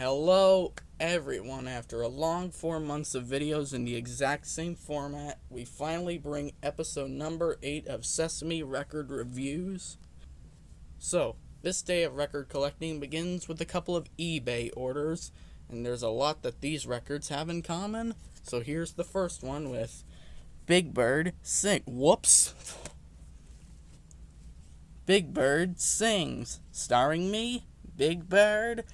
Hello everyone, after a long 4 months of videos in the exact same format, we finally bring episode number 8 of Sesame Record Reviews. So, this day of record collecting begins with a couple of eBay orders, and there's a lot that these records have in common. So here's the first one with Big Bird Big Bird Sings, starring me, Big Bird.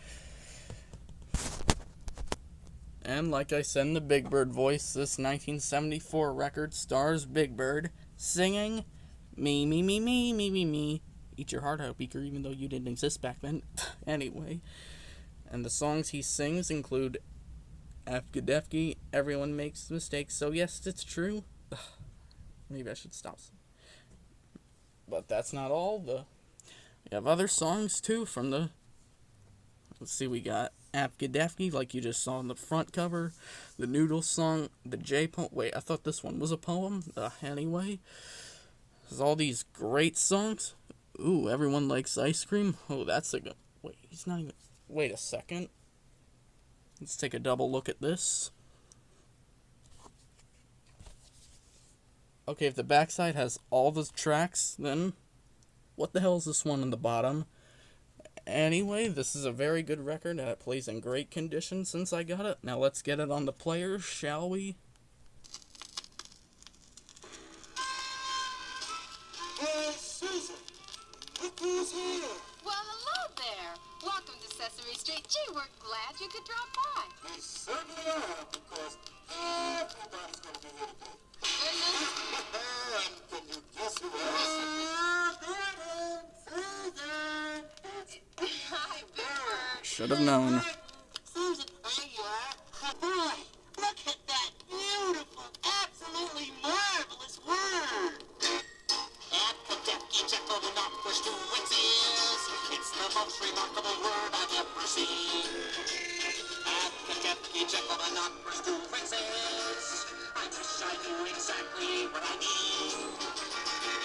And like I said in the Big Bird voice, this 1974 record stars Big Bird singing me, me, me, me, me, me, me. Eat your heart out, Beaker, even though you didn't exist back then. Anyway. And the songs he sings include Afgadefki, Everyone Makes Mistakes, So Yes, It's True. Maybe I should stop. But that's not all. We have other songs too from the... Let's see, we got Afgadefki, like you just saw on the front cover. The Noodle Song, the J poem. Wait, I thought this one was a poem. Anyway. There's all these great songs. Ooh, Everyone Likes Ice Cream. Oh, that's a good... Wait, he's not even... Wait a second. Let's take a double look at this. Okay, if the backside has all the tracks, then what the hell is this one on the bottom? Anyway, this is a very good record, and it plays in great condition since I got it. Now let's get it on the player, shall we? Hey, Susan, look who's here. Well, hello there. Welcome to Sesame Street. Gee, we're glad you could drop by. We certainly are, because everybody's going to be here today. Goodness. And can you guess who else? Susan. Hi, Big Bird. Should have known. Susan, there you are. Oh, boy, look at that beautiful, absolutely marvelous word. Afgadefki, check over numbers to its ears. It's the most remarkable word I've ever seen. Afgadefki, check over numbers to its ears. I wish I knew exactly what I mean.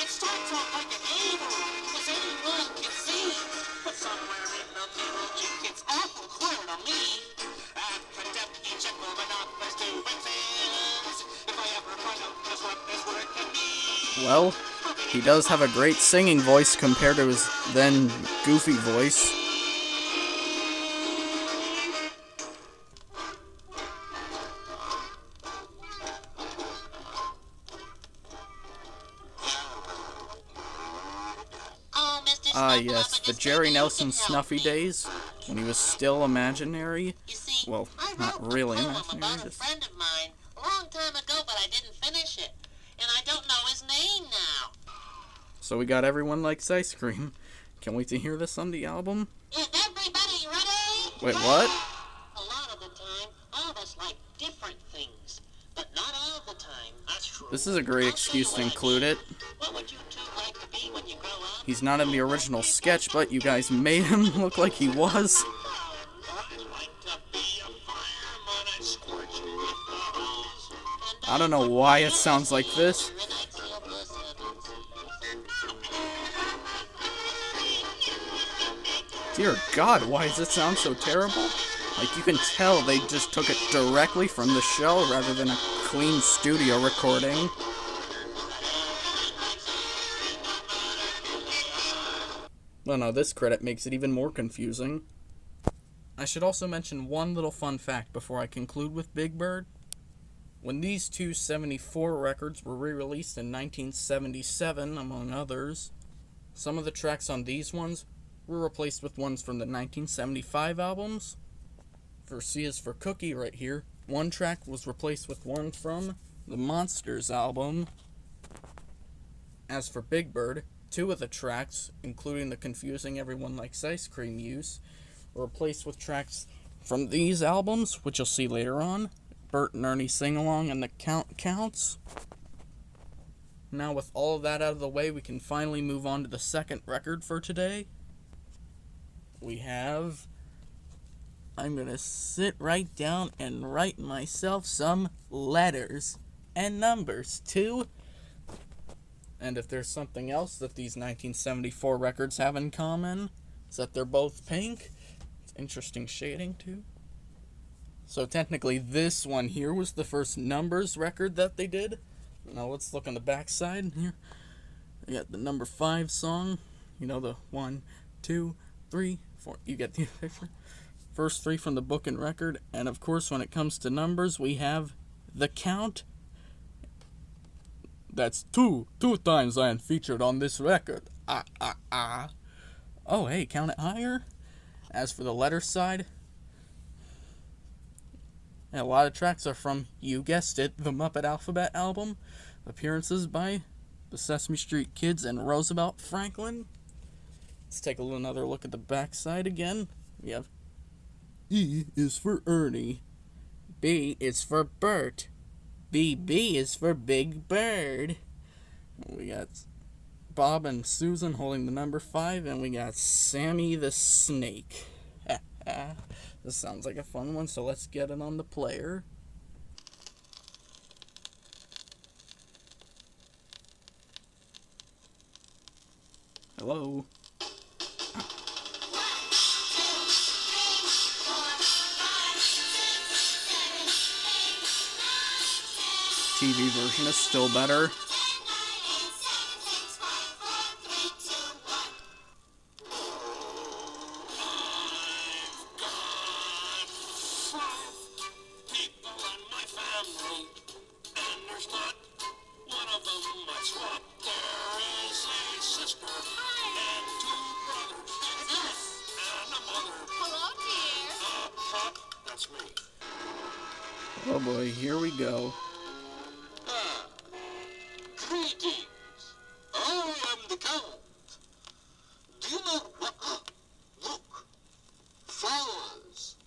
It starts off like an able, as anyone can see. But somewhere in the middle, it gets awful clear to me. Afgadefki, check over numbers to its ears. If I ever find out just what this word can mean. Well, he does have a great singing voice compared to his then goofy voice. Yes, the Jerry Nelson Snuffy days, when he was still imaginary. Well, not really imaginary. Just... a friend of mine a long time ago, but I didn't finish it, and I don't know his name now. So we got Everyone Likes Ice Cream. Can't wait to hear this on the album. Is everybody ready? Wait, what? A lot of the time, all of us like different things, but not all the time. That's true. This is a great excuse to include it. What would you two like to be when you grow up? He's not in the original sketch, but you guys made him look like he was. I don't know why it sounds like this. Dear God, why does it sound so terrible? Like, you can tell they just took it directly from the show rather than a clean studio recording. Well, no, this credit makes it even more confusing. I should also mention one little fun fact before I conclude with Big Bird. When these two 74 records were re-released in 1977, among others, some of the tracks on these ones were replaced with ones from the 1975 albums. For C is for Cookie right here, one track was replaced with one from the Monsters album. As for Big Bird, two of the tracks, including the confusing Everyone Likes Ice Cream use, were replaced with tracks from these albums, which you'll see later on. Bert and Ernie Sing Along and The Count Counts. Now with all of that out of the way, we can finally move on to the second record for today. We have... I'm gonna sit right down and write myself some letters and numbers too. And if there's something else that these 1974 records have in common, it's that they're both pink. Interesting shading, too. So technically, this one here was the first numbers record that they did. Now let's look on the back side here. We got the number 5 song. You know, the 1, 2, 3, 4. You get the picture. First 3 from the book and record. And of course, when it comes to numbers, we have the count. That's 2. 2 times I am featured on this record. Oh, hey, count it higher. As for the letter side, a lot of tracks are from, you guessed it, the Muppet Alphabet album. Appearances by the Sesame Street Kids and Roosevelt Franklin. Let's take another look at the back side again. We have E is for Ernie. B is for Bert. BB is for Big Bird. We got Bob and Susan holding the number 5, and we got Sammy the Snake. This sounds like a fun one, so let's get it on the player. Hello. TV version is still better. Oh boy, here we go. Greetings. I am the Count. Do you know what? Look. Flowers.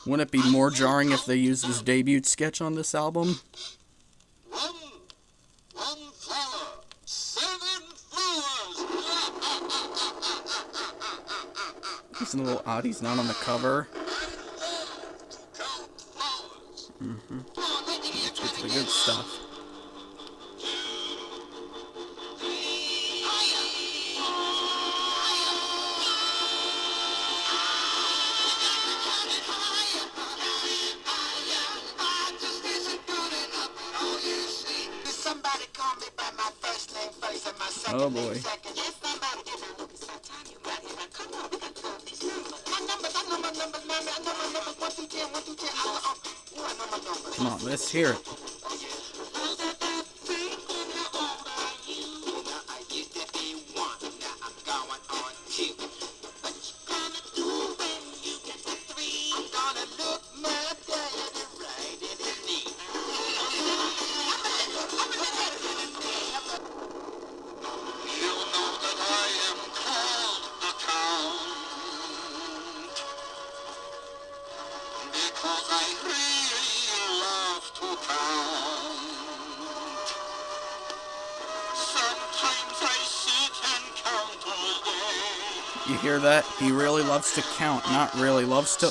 Wouldn't it be more jarring if they used his debut sketch on this album? One flower. 7 flowers. It's a little odd he's not on the cover. It's the good stuff. Oh boy. Come on, let's hear it. You hear that? He really loves to count, not really loves to...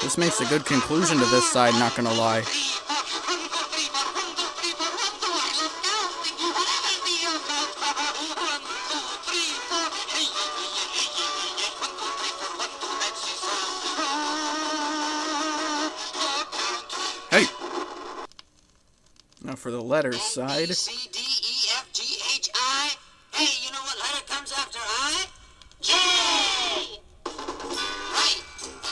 This makes a good conclusion to this side, not gonna lie. Hey! Now for the letters side. C, D, E, F, G, H, I. Hey, you know what letter comes after I? J! Right.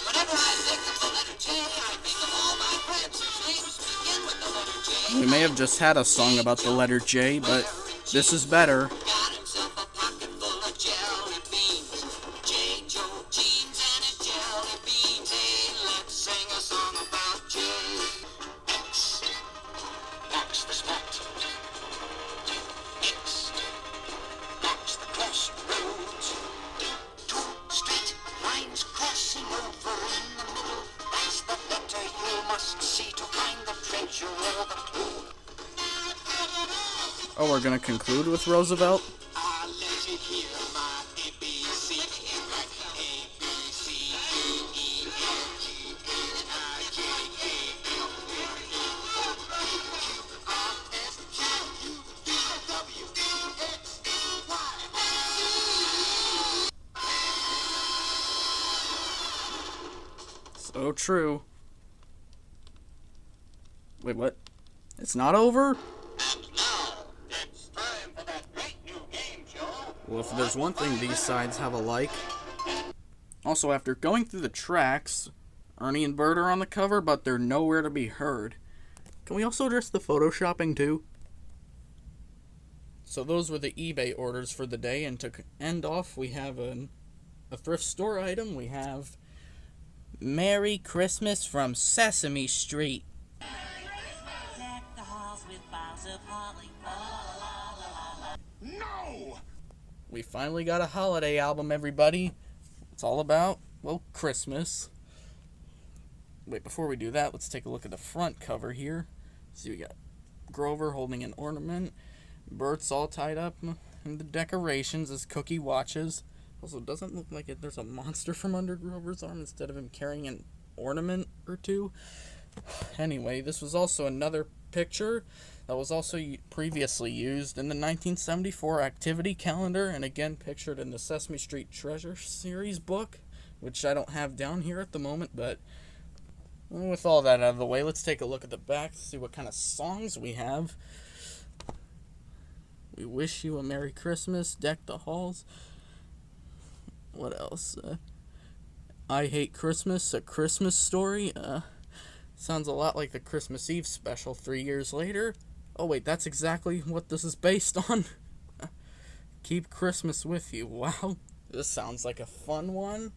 Whenever I think of the letter J, I think of all my friends whose names begin with the letter J. We may have just had a song about the letter J, but this is better. Got himself a pocket full of jelly beans. J. Joe jeans and his jelly beans. Hey, let's sing a song about J. X. Marks the spot. X. Marks the crossroads. 2 straight lines crossing over in the middle. That's the letter you must see to find the treasure or the clue. Oh, we're gonna conclude with Roosevelt? I'll let you hear my ABC. A, B, C, D, E, So true. Wait, what? It's not over? And now, it's time for that great new game show. Well, if there's one thing these sides have alike. Also, after going through the tracks, Ernie and Bert are on the cover, but they're nowhere to be heard. Can we also address the photoshopping too? So those were the eBay orders for the day, and to end off, we have a thrift store item. We have Merry Christmas from Sesame Street. Deck the halls with boughs of holly. No! We finally got a holiday album, everybody. It's all about, well, Christmas. Wait, before we do that, let's take a look at the front cover here. See, we got Grover holding an ornament. Bert's all tied up in the decorations as Cookie watches. Also, it doesn't look like there's a monster from under Grover's arm instead of him carrying an ornament or two. Anyway, this was also another picture that was also previously used in the 1974 activity calendar, and again pictured in the Sesame Street Treasure series book, which I don't have down here at the moment, but with all that out of the way, let's take a look at the back to see what kind of songs we have. We wish you a Merry Christmas, deck the halls. What else? I Hate Christmas, A Christmas Story. Sounds a lot like the Christmas Eve special 3 years later. Oh wait, that's exactly what this is based on. Keep Christmas with you. Wow, this sounds like a fun one.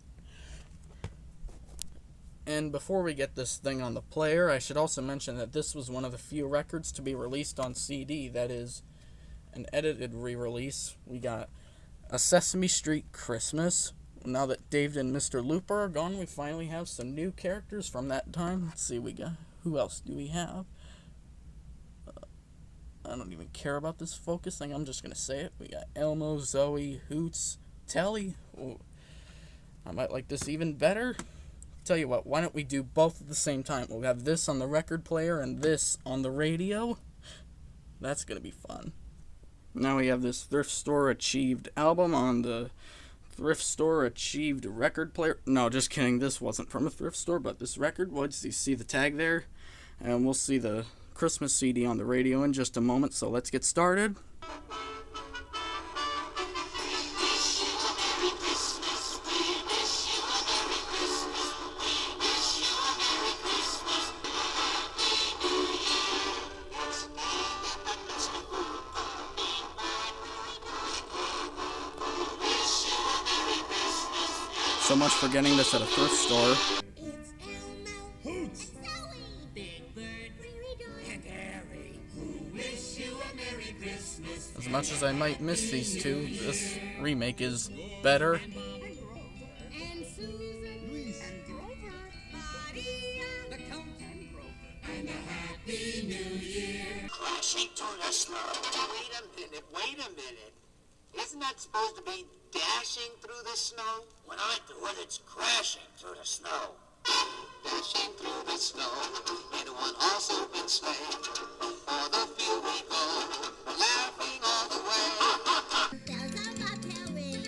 And before we get this thing on the player, I should also mention that this was one of the few records to be released on CD, that is, an edited re-release. We got A Sesame Street Christmas. Now that Dave and Mr. Looper are gone, we finally have some new characters from that time. Let's see, who else do we have? I don't even care about this focus thing, I'm just gonna say it. We got Elmo, Zoe, Hoots, Telly. Ooh, I might like this even better. Tell you what, why don't we do both at the same time? We'll have this on the record player and this on the radio. That's gonna be fun. Now we have this Thrift Store Achieved album on the Thrift Store Achieved record player. No, just kidding. This wasn't from a thrift store, but this record was. You see the tag there? And we'll see the Christmas CD on the radio in just a moment, so let's get started. So much for getting this at a thrift store. It's Elmo. Hoots! Zoe. Big Bird. And Harry. Who wish you a Merry Christmas. As much as I might miss these two, this remake is better. And Susan. Luis. And Grover. Maria. The Count and Grover. And a Happy New Year. Crashing through the snow. Wait a minute. Isn't that supposed to be dashing through the snow? When I do it, it's crashing through the snow. Dashing through the snow in one horse open sleigh. For the field we go, laughing all the way. Bells on bobtail ring,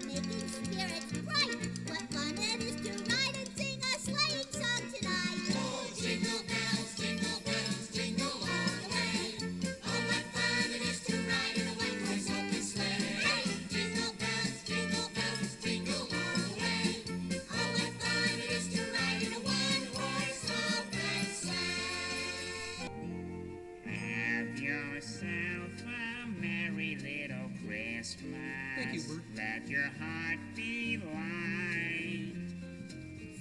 making spirits bright. What fun it is to ride and sing a sleighing song tonight. Oh, jingle bells, jingle all the way. Oh, what fun it is to ride in a one-horse open sleigh. Jingle bells, jingle all the way. Oh, what fun it is to ride in a one-horse open sleigh. Have yourself a merry little Christmas. Thank you, Bert. Let your heart be light.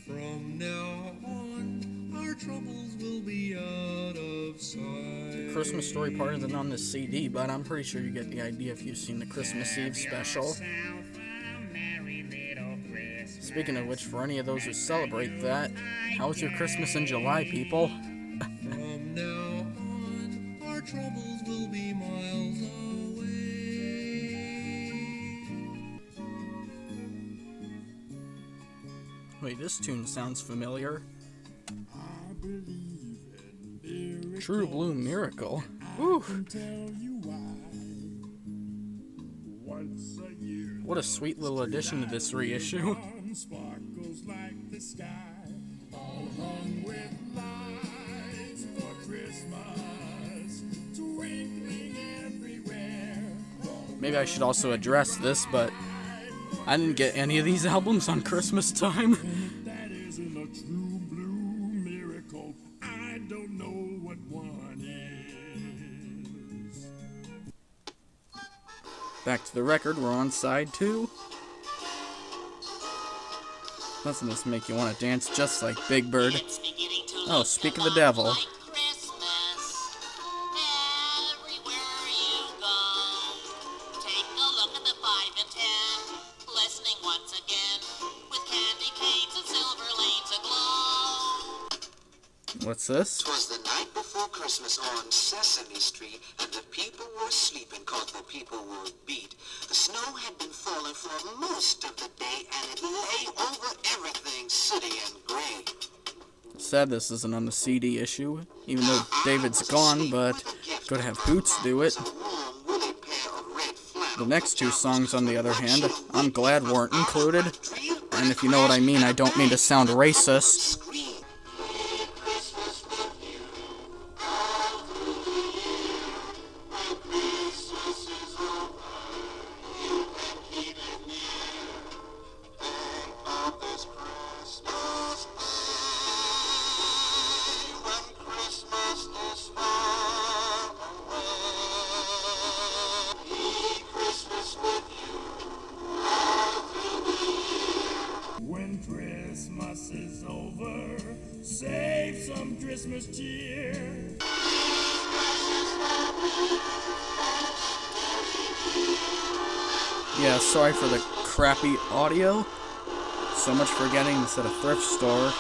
From now on, our troubles will be out of sight. The Christmas Story part isn't on this CD, but I'm pretty sure you get the idea if you've seen the Christmas Eve special. Yourself a merry little Christmas. Speaking of which, for any of those who celebrate that, how was your Christmas in July, people? From now on, our troubles will be miles away. Wait, this tune sounds familiar. I believe in miracles. True Blue Miracle. Woo! Tell you why. Once a year, What a sweet little addition to this reissue. sun sparkles like the sky. All maybe I should also address this, but I didn't get any of these albums on Christmas time. That isn't a true blue miracle. I don't know what one is. Back to the record, we're on side 2. Doesn't this make you want to dance just like Big Bird? It's beginning to Oh, look speak a of the lot devil. like Christmas. Everywhere you go, take a look at the 5 and 10, glistening once again, with candy canes and silver lanes aglow. What's this? 'Twas the night before Christmas on Sesame Street, and the people were sleeping 'cause the people were beat. The snow had been falling for most of the day, and it lay over everything, sooty and gray. Sad this isn't on the CD issue, even though David's gone, but good to have Hoots do it. A warm, woolly pair of red flannel The next 2 songs, on the other hand, pajamas, I'm glad weren't included. And if you know what I mean, I don't mean to sound racist. scream. When Christmas is over, save some Christmas cheer. Yeah, sorry for the crappy audio. So much for getting this at a thrift store.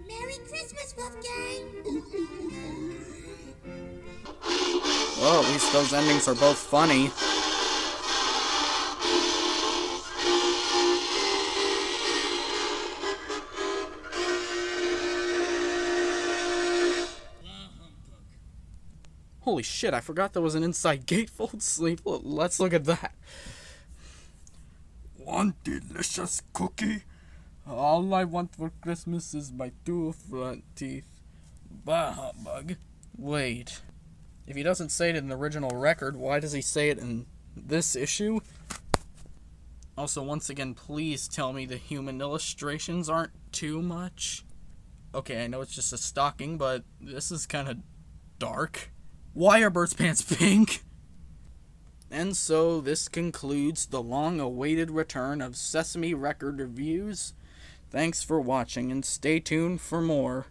Merry Christmas, Wolfgang! Well, at least those endings are both funny. Holy shit, I forgot there was an inside gatefold sleeve. Let's look at that. One delicious cookie. All I want for Christmas is my 2 front teeth. Bah humbug. Wait. If he doesn't say it in the original record, why does he say it in this issue? Also, once again, please tell me the human illustrations aren't too much. Okay, I know it's just a stocking, but this is kind of dark. Why are Bert's pants pink? And so this concludes the long-awaited return of Sesame Record Reviews. Thanks for watching, and stay tuned for more.